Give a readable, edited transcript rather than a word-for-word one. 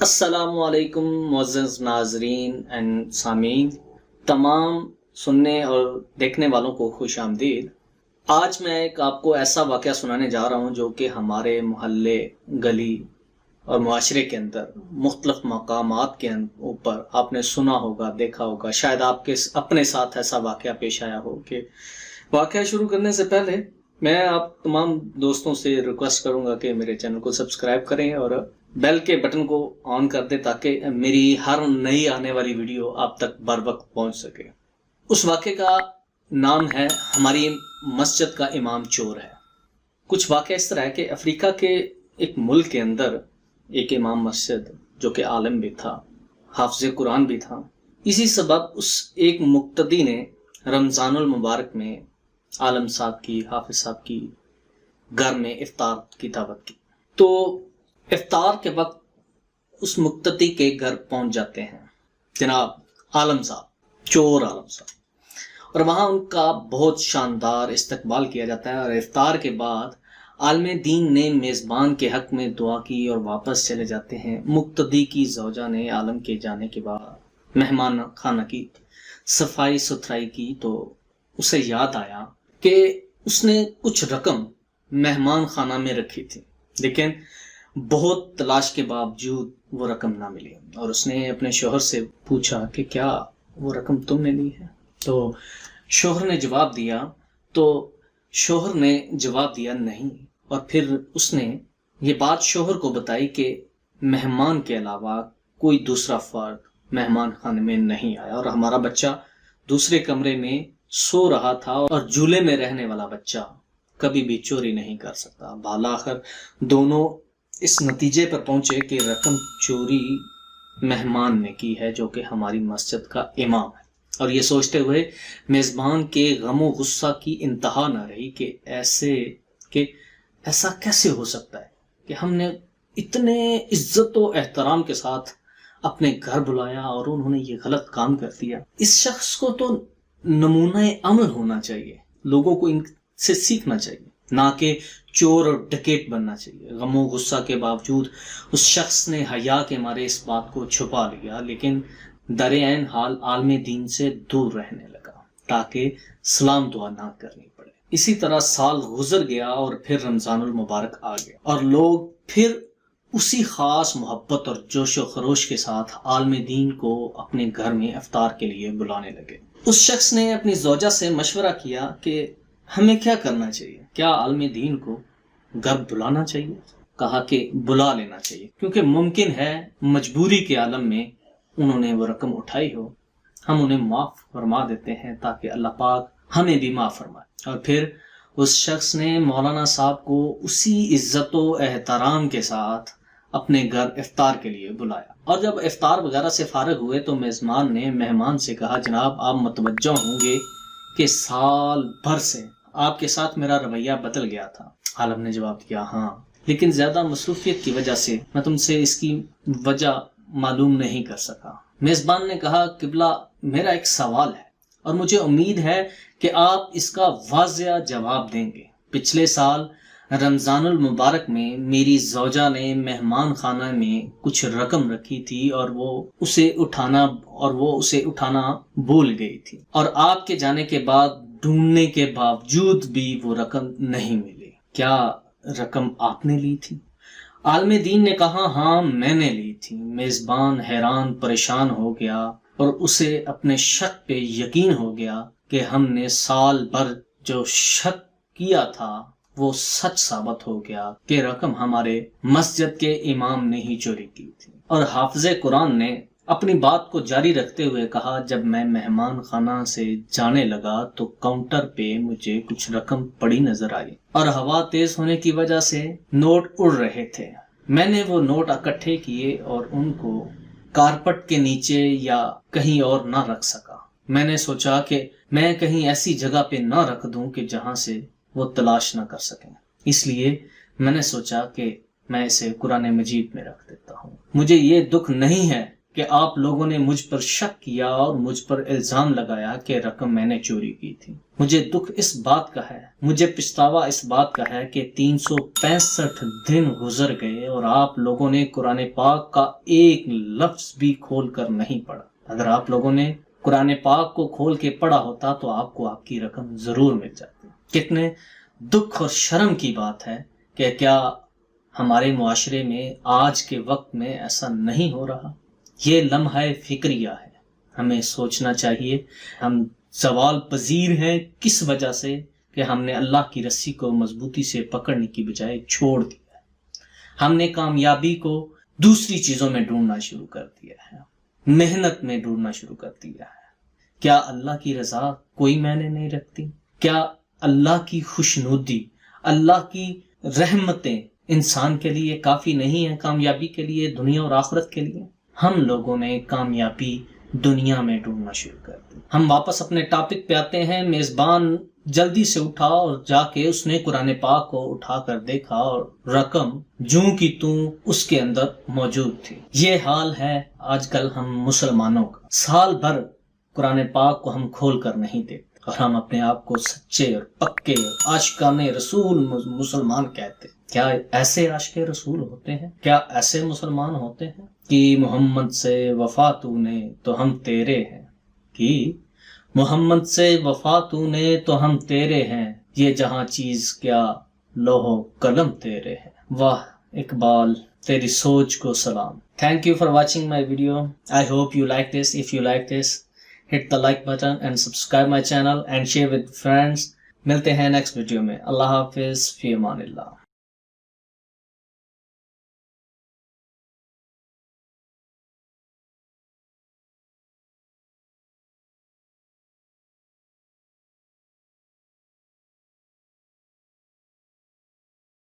السلام علیکم معزز ناظرین اینڈ سامعین، تمام سننے اور دیکھنے والوں کو خوش آمدید۔ آج میں آپ کو ایسا واقعہ سنانے جا رہا ہوں جو کہ ہمارے محلے، گلی اور معاشرے کے اندر مختلف مقامات کے اوپر آپ نے سنا ہوگا، دیکھا ہوگا۔ شاید آپ کے اپنے ساتھ ایسا واقعہ پیش آیا ہو۔ کہ واقعہ شروع کرنے سے پہلے میں آپ تمام دوستوں سے ریکویسٹ کروں گا کہ میرے چینل کو سبسکرائب کریں اور بیل کے بٹن کو آن کر دیں تاکہ میری ہر نئی آنے والی ویڈیو آپ تک بر وقت پہنچ سکے۔ اس واقعے کا نام ہے ہماری مسجد کا امام چور ہے۔ کچھ واقعہ اس طرح ہے کہ افریقہ کے ایک ملک کے اندر ایک امام مسجد جو کہ عالم بھی تھا، حافظ قرآن بھی تھا، اسی سبب اس ایک مقتدی نے رمضان المبارک میں عالم صاحب کی، حافظ صاحب کی گھر میں افطار کی دعوت کی۔ تو افطار کے وقت اس مقتدی کے گھر پہنچ جاتے ہیں جناب عالم صاحب، چور عالم صاحب، اور وہاں ان کا بہت شاندار استقبال کیا جاتا ہے۔ اور افطار کے بعد عالم دین نے میزبان کے حق میں دعا کی اور واپس چلے جاتے ہیں۔ مقتدی کی زوجہ نے عالم کے جانے کے بعد مہمان خانہ کی صفائی ستھرائی کی تو اسے یاد آیا کہ اس نے کچھ رقم مہمان خانہ میں رکھی تھی، لیکن بہت تلاش کے باوجود وہ رقم نہ ملی، اور اس نے اپنے شوہر سے پوچھا کہ کیا وہ رقم تم نے لی ہے؟ تو شوہر نے جواب دیا نہیں، اور پھر اس نے یہ بات شوہر کو بتائی کہ مہمان کے علاوہ کوئی دوسرا فرد مہمان خانے میں نہیں آیا، اور ہمارا بچہ دوسرے کمرے میں سو رہا تھا، اور جھولے میں رہنے والا بچہ کبھی بھی چوری نہیں کر سکتا۔ بالآخر دونوں اس نتیجے پر پہنچے کہ رقم چوری مہمان نے کی ہے جو کہ ہماری مسجد کا امام ہے، اور یہ سوچتے ہوئے میزبان کے غم و غصہ کی انتہا نہ رہی کہ ایسا کیسے ہو سکتا ہے کہ ہم نے اتنے عزت و احترام کے ساتھ اپنے گھر بلایا اور انہوں نے یہ غلط کام کر دیا۔ اس شخص کو تو نمونہ عمل ہونا چاہیے، لوگوں کو ان سے سیکھنا چاہیے، نہ کہ چور اور ڈکیٹ بننا چاہیے۔ غم و غصہ کے باوجود اس شخص نے حیا کے مارے اس بات کو چھپا لیا، لیکن درعین حال عالم دین سے دور رہنے لگا تاکہ سلام دعا نہ کرنی پڑے۔ اسی طرح سال گزر گیا اور پھر رمضان المبارک آ گیا، اور لوگ پھر اسی خاص محبت اور جوش و خروش کے ساتھ عالم دین کو اپنے گھر میں افطار کے لیے بلانے لگے۔ اس شخص نے اپنی زوجہ سے مشورہ کیا کہ ہمیں کیا کرنا چاہیے، کیا عالم دین کو گھر بلانا چاہیے؟ کہا کہ بلا لینا چاہیے، کیونکہ ممکن ہے مجبوری کے عالم میں انہوں نے وہ رقم اٹھائی ہو، ہم انہیں معاف فرما دیتے ہیں تاکہ اللہ پاک ہمیں بھی معاف فرمائے۔ اور پھر اس شخص نے مولانا صاحب کو اسی عزت و احترام کے ساتھ اپنے گھر افطار کے لیے بلایا، اور جب افطار وغیرہ سے فارغ ہوئے تو میزبان نے مہمان سے کہا جناب آپ متوجہ ہوں گے کہ سال بھر سے آپ کے ساتھ میرا رویہ بدل گیا تھا۔ عالم نے جواب دیا ہاں، لیکن زیادہ مصروفیت کی وجہ سے میں تم سے اس کی وجہ معلوم نہیں کر سکا۔ میزبان نے کہا قبلہ میرا ایک سوال ہے اور مجھے امید ہے کہ آپ اس کا واضح جواب دیں گے۔ پچھلے سال رمضان المبارک میں میری زوجہ نے مہمان خانہ میں کچھ رقم رکھی تھی اور وہ اسے اٹھانا بھول گئی تھی، اور آپ کے جانے کے بعد ڈھونڈنے کے باوجود بھی وہ رقم نہیں ملی۔ کیا رقم آپ نے لی تھی؟ عالم دین نے کہا ہاں میں نے لی تھی۔ میزبان حیران پریشان ہو گیا اور اسے اپنے شک پہ یقین ہو گیا کہ ہم نے سال بھر جو شک کیا تھا وہ سچ ثابت ہو گیا کہ رقم ہمارے مسجد کے امام نے ہی چوری کی تھی۔ اور حافظ قرآن نے اپنی بات کو جاری رکھتے ہوئے کہا جب میں مہمان خانہ سے جانے لگا تو کاؤنٹر پہ مجھے کچھ رقم پڑی نظر آئی، اور ہوا تیز ہونے کی وجہ سے نوٹ اڑ رہے تھے۔ میں نے وہ نوٹ اکٹھے کیے اور ان کو کارپٹ کے نیچے یا کہیں اور نہ رکھ سکا۔ میں نے سوچا کہ میں کہیں ایسی جگہ پہ نہ رکھ دوں کہ جہاں سے وہ تلاش نہ کر سکیں، اس لیے میں نے سوچا کہ میں اسے قرآن مجید میں رکھ دیتا ہوں۔ مجھے یہ دکھ نہیں ہے کہ آپ لوگوں نے مجھ پر شک کیا اور مجھ پر الزام لگایا کہ رقم میں نے چوری کی تھی۔ مجھے دکھ اس بات کا ہے، مجھے پچھتاوا اس بات کا ہے کہ 365 دن گزر گئے اور آپ لوگوں نے قرآن پاک کا ایک لفظ بھی کھول کر نہیں پڑھا۔ اگر آپ لوگوں نے قرآن پاک کو کھول کے پڑھا ہوتا تو آپ کو آپ کی رقم ضرور مل جاتی۔ کتنے دکھ اور شرم کی بات ہے کہ کیا ہمارے معاشرے میں آج کے وقت میں ایسا نہیں ہو رہا؟ یہ لمحہ فکریہ ہے، ہمیں سوچنا چاہیے۔ ہم زوال پذیر ہیں کس وجہ سے کہ ہم نے اللہ کی رسی کو مضبوطی سے پکڑنے کی بجائے چھوڑ دیا ہے۔ ہم نے کامیابی کو دوسری چیزوں میں ڈھونڈنا شروع کر دیا ہے، محنت میں ڈھونڈنا شروع کر دیا ہے۔ کیا اللہ کی رضا کوئی معنی نہیں رکھتی؟ کیا اللہ کی خوشنودی، اللہ کی رحمتیں انسان کے لیے کافی نہیں ہیں کامیابی کے لیے، دنیا اور آخرت کے لیے؟ ہم لوگوں نے کامیابی دنیا میں ڈھونڈنا شروع کر دی۔ ہم واپس اپنے ٹاپک پہ آتے ہیں۔ میزبان جلدی سے اٹھا اور جا کے اس نے قرآن پاک کو اٹھا کر دیکھا اور رقم جوں کی توں اس کے اندر موجود تھی۔ یہ حال ہے آج کل ہم مسلمانوں کا۔ سال بھر قرآن پاک کو ہم کھول کر نہیں دیکھتے اور ہم اپنے آپ کو سچے اور پکے عاشقان رسول مسلمان کہتے۔ کیا ایسے عاشق رسول ہوتے ہیں؟ کیا ایسے مسلمان ہوتے ہیں کہ محمد سے وفا تو نے تو ہم تیرے ہیں، کہ محمد سے وفا تو نے تو ہم تیرے ہیں، یہ جہاں چیز کیا لوح و قلم تیرے ہیں۔ واہ اقبال، تیری سوچ کو سلام۔ Thank you for watching my video. I hope you like this. If you like this, hit the like button and subscribe my channel and share with friends. ملتے ہیں نیکسٹ ویڈیو میں۔ اللہ حافظ، فی امان اللہ۔